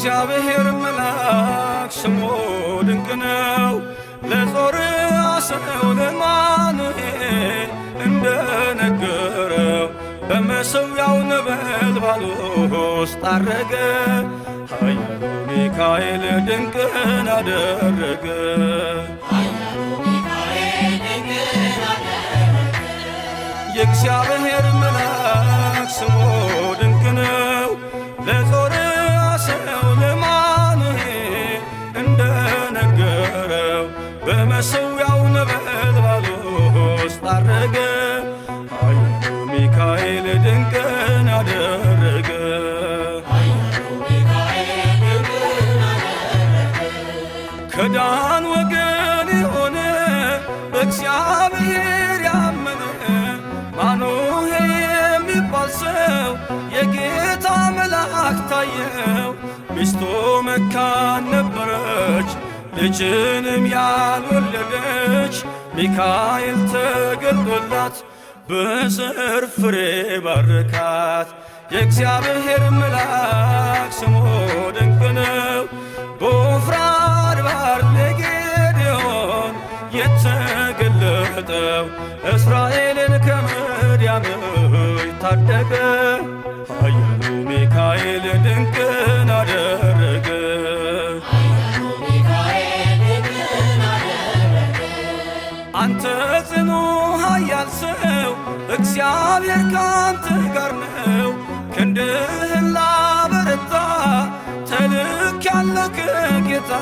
የእግዚአብሔር መልአክ ስሙ ድንቅ ነው። ለጾርዓ ለማኑኤል እንደነገረው በመሠዊያው ነበልባል ውስጥ አረገ። ኃያሉ ሚካኤል ድንቅን አደረገ። የእግዚአብሔር መልአክ ስሙ ድንቅ ነው። ለጾርዓ ለማኑኤል እንደነገረው በመሠዊያው ነበልባል ውስጥ አረገ። ኃያሉ ሚካኤል ድንቅን አደረገ። ከዳን ወገን የሆነ በእግዚአብሔር ያመነ ማኑሄ የሚባል ሰው የጌታ መልአክ ታየው። ሚስቱ መካን ነበረች፣ ልጅንም ያልወለደች። ሚካኤል ተገልጦላት በዘር ፍሬ ባረካት። የእግዚአብሔር መልአክ ስሙ ድንቅ ነው። በዖፍራ አድባር ለጌዴዎን የተገለጠው እስራኤልን ከምድያም ታደገ። ኃያሉ ሚካኤል ድንቅን አደረገ። አንተ ጽኑ ኃያል ሰው እግዚአብሔር ካንተ ጋር ነው። ክንድህን ላበረታ ተልኬአለሁ ከጌታ።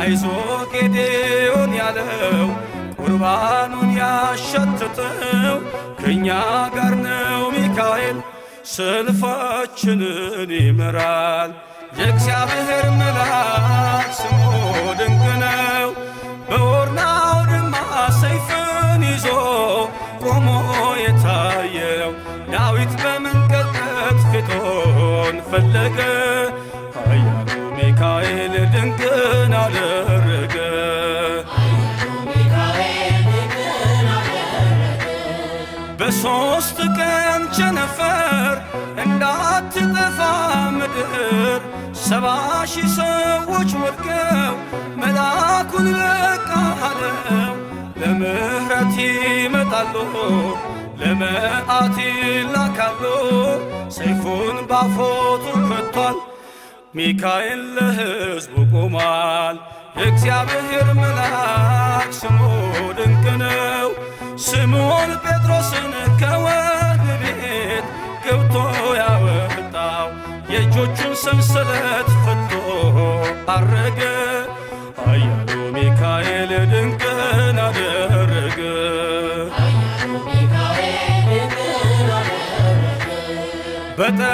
አይዞ ጌዴዎን ያለው ቁርባኑን ያሸተተው ከእኛ ጋር ነው ሚካኤል ሰልፋችንን ይመራል። የእግዚአብሔር መልአክ ስሙ ድንቅ ነው። በኦርናው ድማ ሰይፍን ይዞ ቆሞ የታየው ዳዊት በመንቀጥቀጥ ፊቱን ፈለገ። ኃያሉ ሚካኤል ድንቅን አደረገ። በሦስት ቀን ቸነፈር እንዳትጠፋ ምድር 70,000 ሰዎች ወድቀው መልአኩን በቃ አለው። ለምሕረት ይመጣሉ፣ ለመዓት ይላካሉ። ሰይፉን ባፎቱ ከቷል፣ ሚካኤል ለሕዝቡ ቆሟል። የእግዚአብሔር መልአክ ስሙ ድንቅ ነው። ስምዖን ጴጥሮስን ከወህኒ ቤት ገብቶ ያወጣው የእጆቹን ሰንሰለት ፈቶ አረገ። ኃያሉ ሚካኤል ድንቅን አደረገ።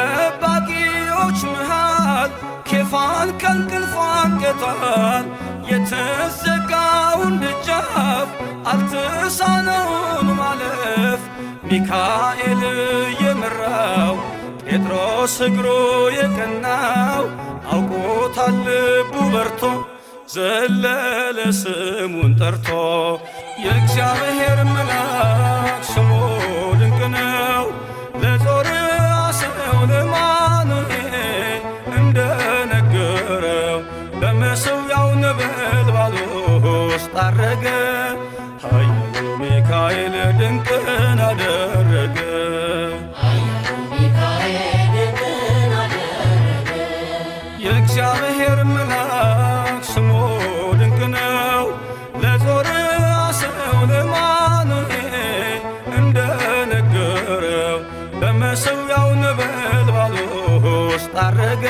በጠባቂዎች መሃል ኬፋን ከእንቅልፉ አንቅቷል። የተዘጋውን ደጃፍ አልተሳነውም ማለፍ። ሚካኤል የመራው ጴጥሮስ እግሩ የቀናው አውቆታል ልቡ በርቶ ዘለለ ስሙን ጠርቶ። የእግዚአብሔር መልአክ ስሙ ድንቅ ነው። ለጾርዓ ለማኑኤል እንደነገረው በመሠዊያው ነበልባል ውስጥ አረገ። ኃያሉ ሚካኤል ድንቅን አደረገ። የእግዚአብሔር መልአክ ስሙ ድንቅ ነው። ለጾርዓ ለማኑኤል እንደነገረው በመሠዊያው ነበልባል ውስጥ አረገ።